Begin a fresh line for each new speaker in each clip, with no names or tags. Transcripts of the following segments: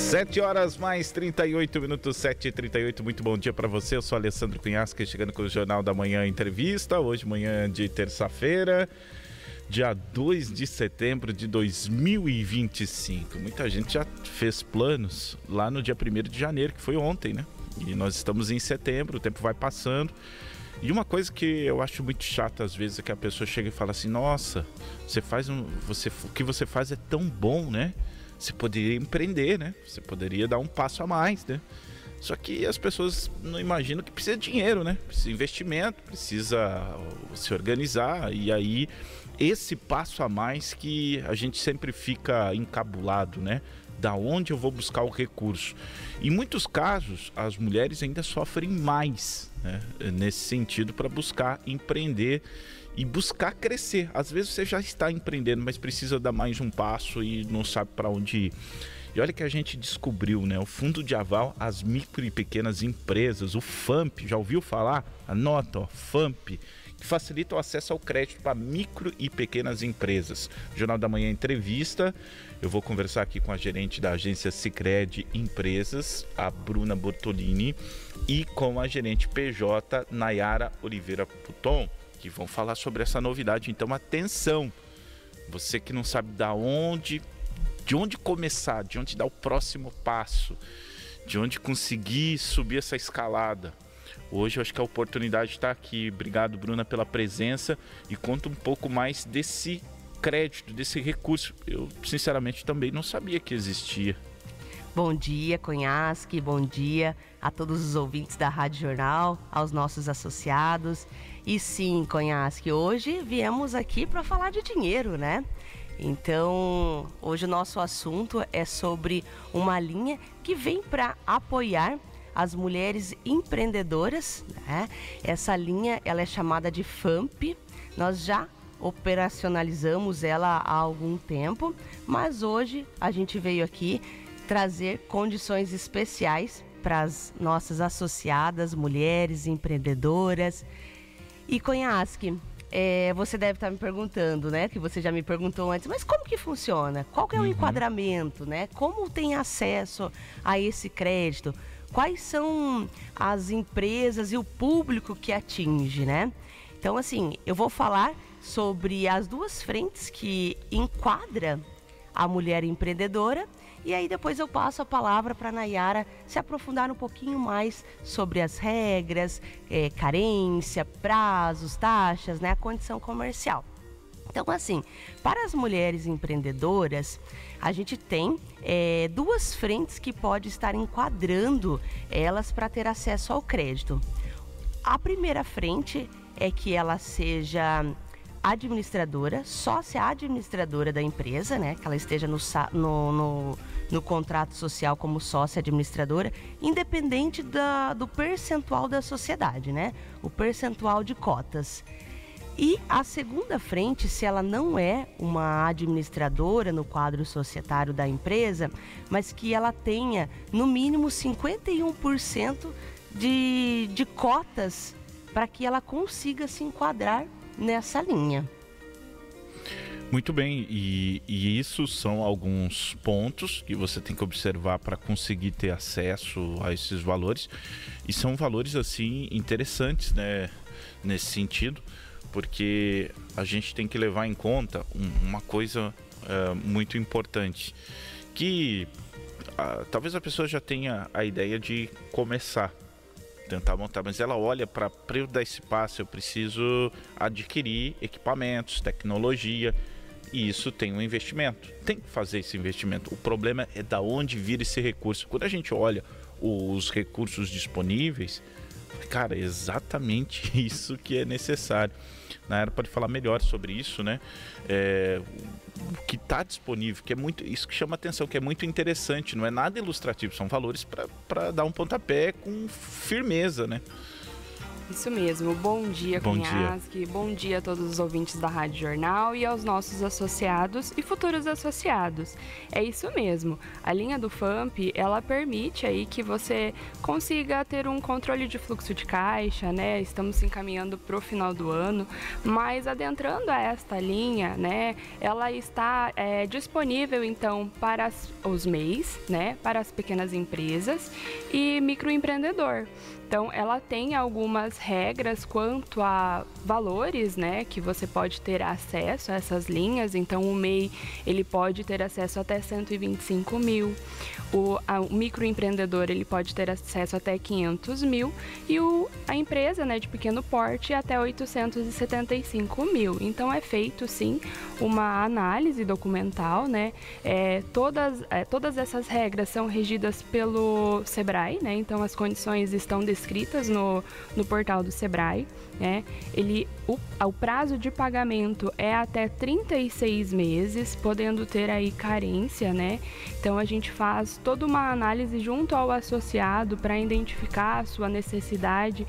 7 horas mais 38 minutos, 7h38. Muito bom dia para você. Eu sou Alessandro Cunhasque, chegando com o Jornal da Manhã Entrevista. Hoje, manhã de terça-feira, dia 2 de setembro de 2025. Muita gente já fez planos lá no dia 1º de janeiro, que foi ontem, né? E nós estamos em setembro, o tempo vai passando. E uma coisa que eu acho muito chata às vezes é que a pessoa chega e fala assim: nossa, o que você faz é tão bom, né? Você poderia empreender, né? Você poderia dar um passo a mais, né? Só que as pessoas não imaginam que precisa de dinheiro, né? Precisa de investimento, precisa se organizar. E aí, esse passo a mais que a gente sempre fica encabulado, né? Da onde eu vou buscar o recurso? Em muitos casos, as mulheres ainda sofrem mais, né? Nesse sentido, para buscar empreender e buscar crescer. Às vezes você já está empreendendo, mas precisa dar mais um passo e não sabe para onde ir. E olha que a gente descobriu, né? O Fundo de Aval às Micro e Pequenas Empresas, o FAMP, já ouviu falar? Anota, ó, FAMP, que facilita o acesso ao crédito para micro e pequenas empresas. Jornal da Manhã Entrevista, eu vou conversar aqui com a gerente da agência Sicredi Empresas, a Bruna Bortolini, e com a gerente PJ, Nayara Oliveira Puton, que vão falar sobre essa novidade. Então, atenção, você que não sabe de onde começar, de onde dar o próximo passo, de onde conseguir subir essa escalada. Hoje eu acho que a oportunidade está aqui. Obrigado, Bruna, pela presença, e conta um pouco mais desse crédito, desse recurso. Eu, sinceramente, também não sabia que existia.
Bom dia, Cunhasque, bom dia a todos os ouvintes da Rádio Jornal, aos nossos associados. E sim, Cunhasque, hoje viemos aqui para falar de dinheiro, né? Então, hoje o nosso assunto é sobre uma linha que vem para apoiar as mulheres empreendedoras, né? Essa linha, ela é chamada de FAMP. Nós já operacionalizamos ela há algum tempo, mas hoje a gente veio aqui trazer condições especiais para as nossas associadas, mulheres empreendedoras. E Cunhasque, você deve estar me perguntando, né? Que você já me perguntou antes, mas como que funciona? Qual que é o enquadramento, né? Como tem acesso a esse crédito? Quais são as empresas e o público que atinge, né? Então, assim, eu vou falar sobre as duas frentes que enquadra a mulher empreendedora, e aí depois eu passo a palavra para a Nayara se aprofundar um pouquinho mais sobre as regras, carência, prazos, taxas, né, a condição comercial. Então, assim, para as mulheres empreendedoras, a gente tem duas frentes que pode estar enquadrando elas para ter acesso ao crédito. A primeira frente é que ela seja administradora, sócia administradora da empresa, né? Que ela esteja no contrato social como sócia administradora, independente do percentual da sociedade, né? O percentual de cotas. E a segunda frente, se ela não é uma administradora no quadro societário da empresa, mas que ela tenha no mínimo 51% de cotas para que ela consiga se enquadrar nessa linha.
Muito bem, e isso são alguns pontos que você tem que observar para conseguir ter acesso a esses valores, e são valores assim interessantes, né, nesse sentido, porque a gente tem que levar em conta uma coisa muito importante, que talvez a pessoa já tenha a ideia de começar, tentar montar, mas ela olha para eu dar esse passo, eu preciso adquirir equipamentos, tecnologia, e isso tem um investimento, tem que fazer esse investimento. O problema é da onde vir esse recurso. Quando a gente olha os recursos disponíveis, cara, é exatamente isso que é necessário. Nayara pode falar melhor sobre isso, né? O que está disponível, que é muito, isso que chama atenção, que é muito interessante, não é nada ilustrativo, são valores para dar um pontapé com firmeza, né?
Isso mesmo. Bom dia, Cunhasque. Bom dia a todos os ouvintes da Rádio Jornal e aos nossos associados e futuros associados. É isso mesmo. A linha do FAMP, ela permite aí que você consiga ter um controle de fluxo de caixa, né? Estamos se encaminhando para o final do ano, mas adentrando a esta linha, né? Ela está disponível, então, para os MEIs, né? Para as pequenas empresas e microempreendedor. Então, ela tem algumas regras quanto a valores, né, que você pode ter acesso a essas linhas. Então, o MEI, ele pode ter acesso até 125 mil. O microempreendedor, ele pode ter acesso até 500 mil. E a empresa, né, de pequeno porte, até 875 mil. Então, é feito, sim, uma análise documental, né. Todas essas regras são regidas pelo SEBRAE, né. Então, as condições estão descritas no portal do SEBRAE, né? O prazo de pagamento é até 36 meses, podendo ter aí carência, né? Então a gente faz toda uma análise junto ao associado para identificar a sua necessidade,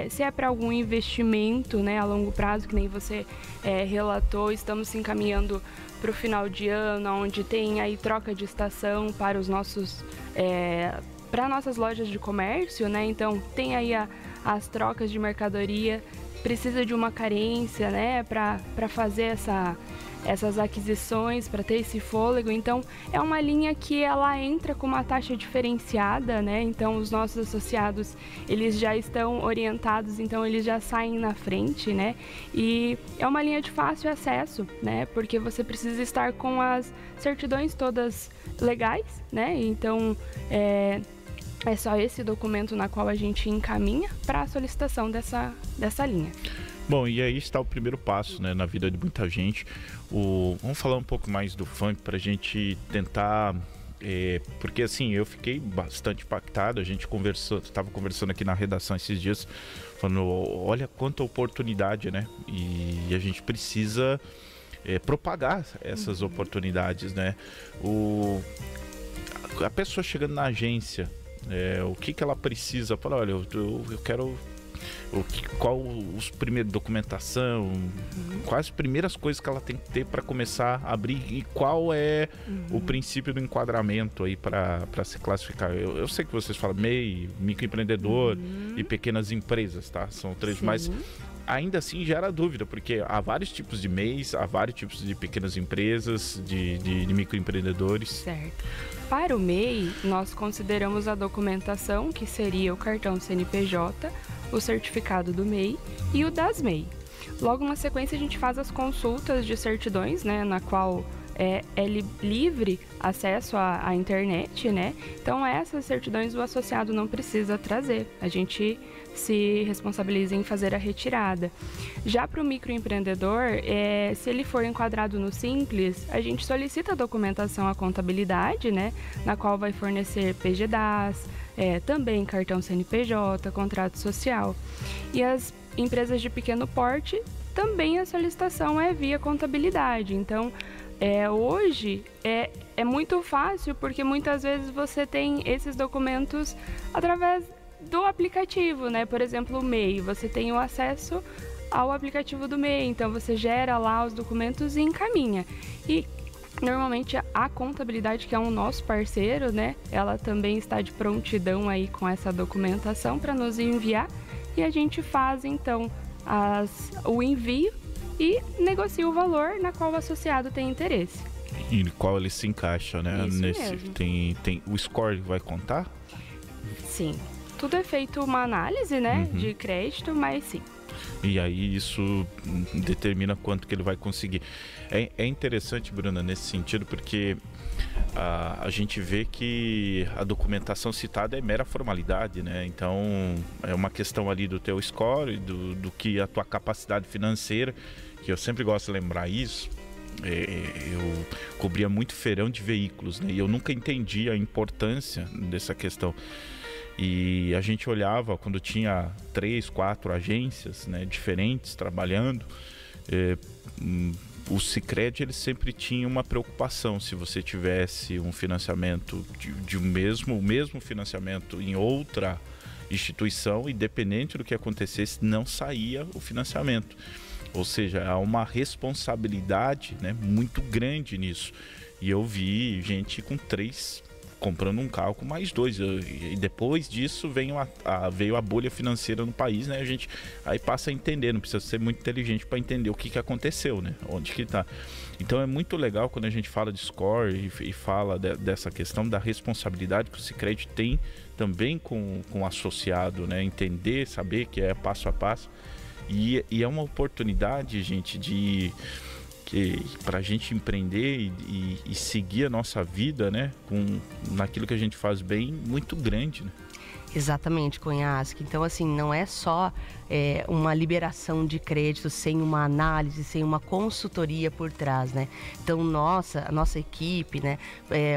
se é para algum investimento, né, a longo prazo, que nem você relatou. Estamos se encaminhando para o final de ano, onde tem aí troca de estação para os nossos para nossas lojas de comércio, né? Então tem aí as trocas de mercadoria, precisa de uma carência, né? Para fazer essas aquisições, para ter esse fôlego. Então é uma linha que ela entra com uma taxa diferenciada, né? Então os nossos associados, eles já estão orientados, então eles já saem na frente, né? E é uma linha de fácil acesso, né? Porque você precisa estar com as certidões todas legais, né? Então é só esse documento na qual a gente encaminha para a solicitação dessa linha.
Bom, e aí está o primeiro passo, né, na vida de muita gente. Vamos falar um pouco mais do FAMP para a gente tentar... porque assim, eu fiquei bastante impactado. A gente estava conversando aqui na redação esses dias, falando, olha quanta oportunidade, né? E a gente precisa propagar essas oportunidades, né? A pessoa chegando na agência... o que ela precisa? Fala, olha, eu quero qual os primeiros documentação, quais as primeiras coisas que ela tem que ter para começar a abrir e qual é o princípio do enquadramento aí para se classificar. Eu sei que vocês falam MEI, microempreendedor e pequenas empresas, tá? São três, mas ainda assim gera dúvida, porque há vários tipos de MEIs, há vários tipos de pequenas empresas, de microempreendedores.
Certo. Para o MEI, nós consideramos a documentação, que seria o cartão CNPJ, o certificado do MEI e o DAS-MEI. Logo na sequência, a gente faz as consultas de certidões, né, na qual é livre acesso à internet, né? Então, essas certidões o associado não precisa trazer. A gente se responsabiliza em fazer a retirada. Já para o microempreendedor, se ele for enquadrado no Simples, a gente solicita a documentação à contabilidade, né? Na qual vai fornecer PGDAS, também cartão CNPJ, contrato social. E as empresas de pequeno porte, também a solicitação é via contabilidade. Então, hoje é muito fácil, porque muitas vezes você tem esses documentos através do aplicativo, né? Por exemplo, o MEI, você tem o acesso ao aplicativo do MEI, então você gera lá os documentos e encaminha. E normalmente a contabilidade, que é um nosso parceiro, né? Ela também está de prontidão aí com essa documentação para nos enviar, e a gente faz então o envio e negocia o valor na qual o associado tem interesse.
E no qual ele se encaixa, né?
Isso mesmo.
Tem o score vai contar?
Sim. Tudo é feito uma análise, né, de crédito, mas sim.
E aí isso determina quanto que ele vai conseguir. É interessante, Bruna, nesse sentido, porque a gente vê que a documentação citada é mera formalidade, né? Então é uma questão ali do teu score, do que a tua capacidade financeira, que eu sempre gosto de lembrar isso. Eu cobria muito feirão de veículos, né? E eu nunca entendi a importância dessa questão. E a gente olhava quando tinha 3, 4 agências, né, diferentes trabalhando. O Sicredi, ele sempre tinha uma preocupação. Se você tivesse um financiamento o mesmo financiamento em outra instituição, independente do que acontecesse, não saía o financiamento. Ou seja, há uma responsabilidade, né, muito grande nisso. E eu vi gente com 3 comprando um carro com mais 2. E depois disso veio a bolha financeira no país, né? A gente aí passa a entender, não precisa ser muito inteligente para entender o que aconteceu, né? Onde que tá. Então é muito legal quando a gente fala de score e fala dessa questão da responsabilidade que o Sicredi tem também com o associado, né? Entender, saber que é passo a passo. E é uma oportunidade, gente, para a gente empreender e seguir a nossa vida, né, naquilo que a gente faz bem, muito grande, né?
Exatamente, Conhasque. Então, assim, não é só uma liberação de crédito sem uma análise, sem uma consultoria por trás, né? Então, a nossa equipe, né,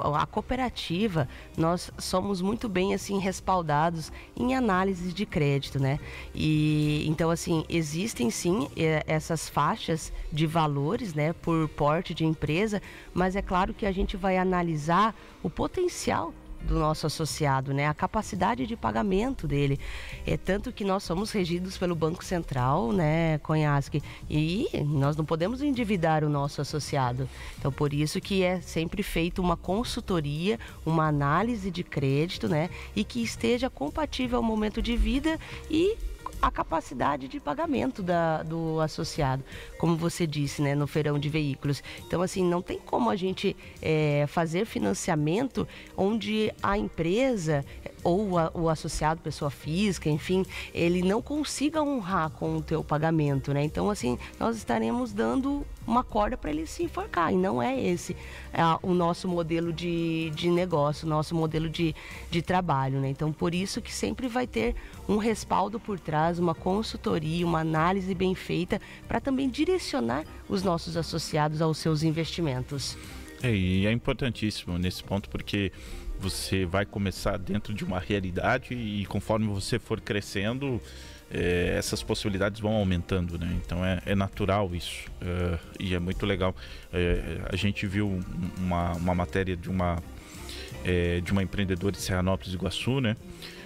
a cooperativa, nós somos muito bem, assim, respaldados em análises de crédito, né? E, então, assim, existem, sim, essas faixas de valores, né, por porte de empresa, mas é claro que a gente vai analisar o potencial do nosso associado, né? A capacidade de pagamento dele. É tanto que nós somos regidos pelo Banco Central, né, Conhasque, e nós não podemos endividar o nosso associado. Então, por isso que é sempre feita uma consultoria, uma análise de crédito, né, e que esteja compatível ao momento de vida e a capacidade de pagamento do associado, como você disse, né, no feirão de veículos. Então, assim, não tem como a gente fazer financiamento onde a empresa ou o associado, pessoa física, enfim, ele não consiga honrar com o teu pagamento, né? Então, assim, nós estaremos dando uma corda para ele se enforcar, e não é esse o nosso modelo de negócio, o nosso modelo de trabalho, né? Então, por isso que sempre vai ter um respaldo por trás, uma consultoria, uma análise bem feita para também direcionar os nossos associados aos seus investimentos.
E é importantíssimo nesse ponto, porque você vai começar dentro de uma realidade e conforme você for crescendo, essas possibilidades vão aumentando, né? Então é natural isso, e é muito legal. A gente viu uma matéria de uma empreendedora de Serranópolis do Iguaçu, né?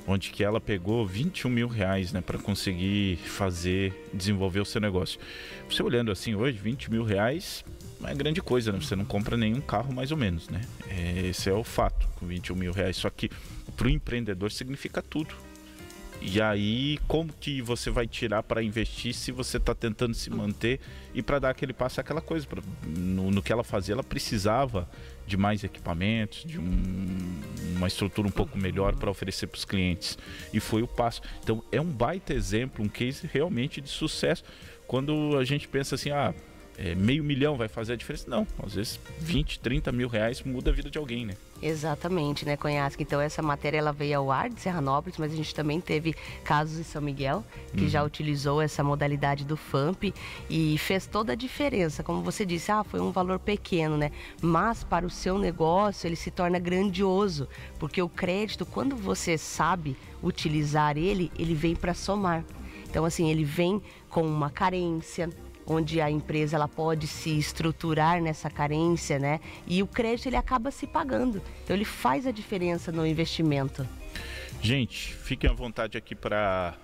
Onde que ela pegou 21 mil reais, né, para conseguir desenvolver o seu negócio. Você olhando assim hoje, 20 mil reais não é grande coisa, né? Você não compra nenhum carro, mais ou menos, né? Esse é o fato, com 21 mil reais. Só que para o empreendedor significa tudo. E aí, como que você vai tirar para investir se você está tentando se manter e para dar aquele passo, aquela coisa? No que ela fazia, ela precisava de mais equipamentos, de uma estrutura um pouco melhor para oferecer para os clientes. E foi o passo. Então, é um baita exemplo, um case realmente de sucesso. Quando a gente pensa assim, meio milhão vai fazer a diferença? Não, às vezes 20, 30 mil reais muda a vida de alguém, né?
Exatamente, né, Conhasque? Então essa matéria ela veio ao ar de Serranópolis, mas a gente também teve casos em São Miguel, que já utilizou essa modalidade do FAMP e fez toda a diferença. Como você disse, foi um valor pequeno, né? Mas para o seu negócio ele se torna grandioso, porque o crédito, quando você sabe utilizar ele vem para somar. Então, assim, ele vem com uma carência, onde a empresa ela pode se estruturar nessa carência, né? E o crédito ele acaba se pagando. Então ele faz a diferença no investimento.
Gente, fiquem à vontade aqui para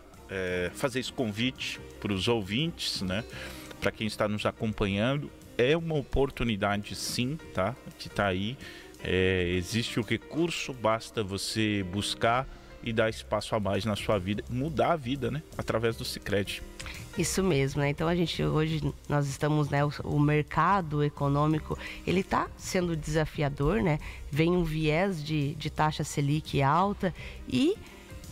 fazer esse convite para os ouvintes, né? Para quem está nos acompanhando, é uma oportunidade sim, tá? Que está aí. Existe o recurso, basta você buscar e dar espaço a mais na sua vida, mudar a vida, né? Através do Sicredi.
Isso mesmo, né? Então hoje nós estamos, né? O mercado econômico, ele está sendo desafiador, né? Vem um viés de taxa Selic alta e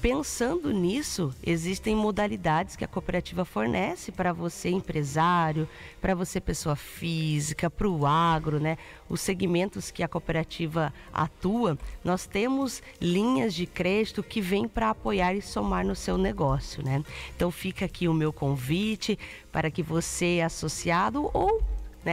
pensando nisso, existem modalidades que a cooperativa fornece para você, empresário, para você, pessoa física, para o agro, né? Os segmentos que a cooperativa atua, nós temos linhas de crédito que vêm para apoiar e somar no seu negócio, né? Então fica aqui o meu convite para que você, associado ou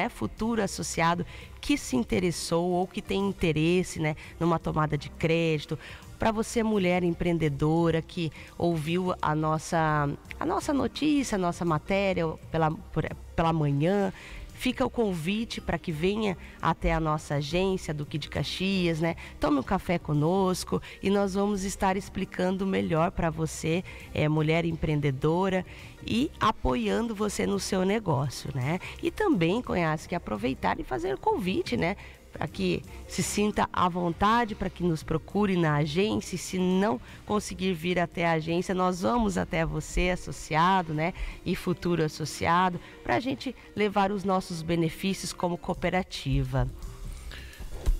futuro associado que se interessou ou que tem interesse, né, numa tomada de crédito, para você, mulher empreendedora que ouviu a nossa notícia, a nossa matéria pela manhã, fica o convite para que venha até a nossa agência Duque de Caxias, né? Tome um café conosco e nós vamos estar explicando melhor para você, mulher empreendedora, e apoiando você no seu negócio, né? E também, Conhasque, aproveitar e fazer o convite, né? Para que se sinta à vontade, para que nos procure na agência. Se não conseguir vir até a agência, nós vamos até você, associado, né? E futuro associado, para a gente levar os nossos benefícios como cooperativa.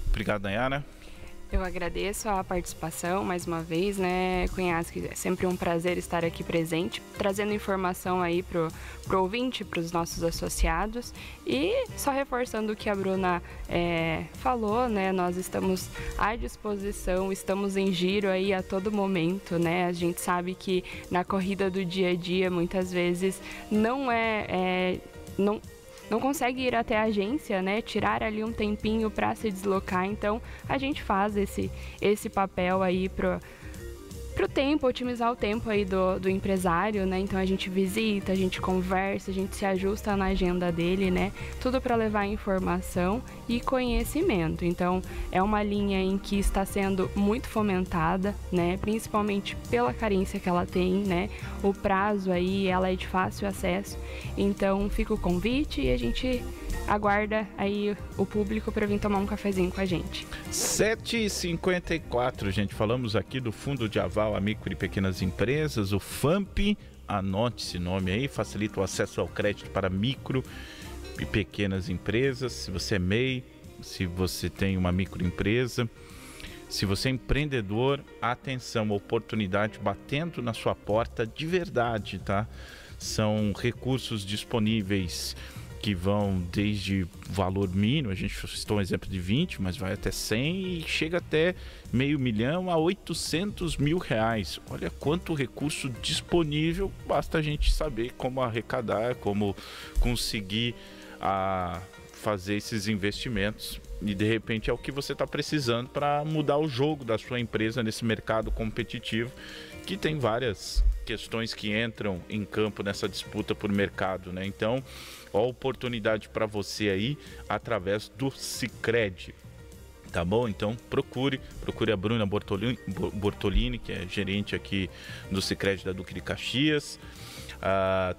Obrigado, Nayara.
Eu agradeço a participação mais uma vez, né, Conhasque? É sempre um prazer estar aqui presente, trazendo informação aí pro ouvinte, para os nossos associados. E só reforçando o que a Bruna falou, né, nós estamos à disposição, estamos em giro aí a todo momento, né? A gente sabe que na corrida do dia a dia, muitas vezes, não consegue ir até a agência, né? Tirar ali um tempinho para se deslocar. Então, a gente faz esse papel aí pro tempo, otimizar o tempo aí do empresário, né? Então, a gente visita, a gente conversa, a gente se ajusta na agenda dele, né? Tudo para levar informação e conhecimento. Então, é uma linha em que está sendo muito fomentada, né? Principalmente pela carência que ela tem, né? O prazo aí, ela é de fácil acesso. Então, fica o convite e a gente aguarda aí o público para vir tomar um cafezinho com a gente.
7h54, gente. Falamos aqui do Fundo de Aval a Micro e Pequenas Empresas, o FAMP. Anote esse nome aí, facilita o acesso ao crédito para micro e pequenas empresas. Se você é MEI, se você tem uma microempresa, se você é empreendedor, atenção, oportunidade batendo na sua porta de verdade, tá? São recursos disponíveis que vão desde valor mínimo, a gente citou um exemplo de 20, mas vai até 100 e chega até R$500 mil a R$800 mil. Olha quanto recurso disponível, basta a gente saber como arrecadar, como conseguir fazer esses investimentos. E de repente é o que você está precisando para mudar o jogo da sua empresa nesse mercado competitivo, que tem várias questões que entram em campo nessa disputa por mercado, né? Então, ó, a oportunidade para você aí através do Sicredi, tá bom? Então procure a Bruna Bortolini, que é gerente aqui do Sicredi da Duque de Caxias.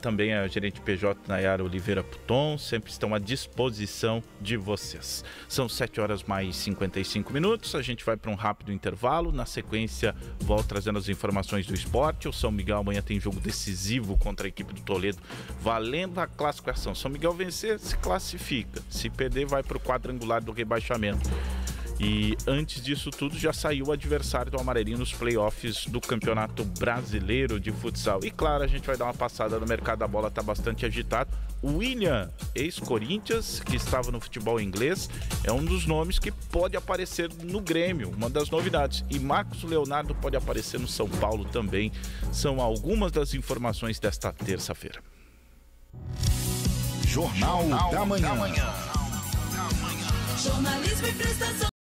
Também a gerente PJ Nayara Oliveira Puton, sempre estão à disposição de vocês. São 7h mais 55. A gente vai para um rápido intervalo. Na sequência, volto trazendo as informações do esporte. O São Miguel amanhã tem jogo decisivo contra a equipe do Toledo, valendo a classificação. São Miguel vencer, se classifica. Se perder, vai para o quadrangular do rebaixamento. E antes disso tudo, já saiu o adversário do Amarelinho nos playoffs do Campeonato Brasileiro de Futsal. E claro, a gente vai dar uma passada no mercado da bola, está bastante agitado. O William, ex-Corinthians, que estava no futebol inglês, é um dos nomes que pode aparecer no Grêmio, uma das novidades. E Marcos Leonardo pode aparecer no São Paulo também. São algumas das informações desta terça-feira.
Jornal da Manhã.
Jornalismo e prestação.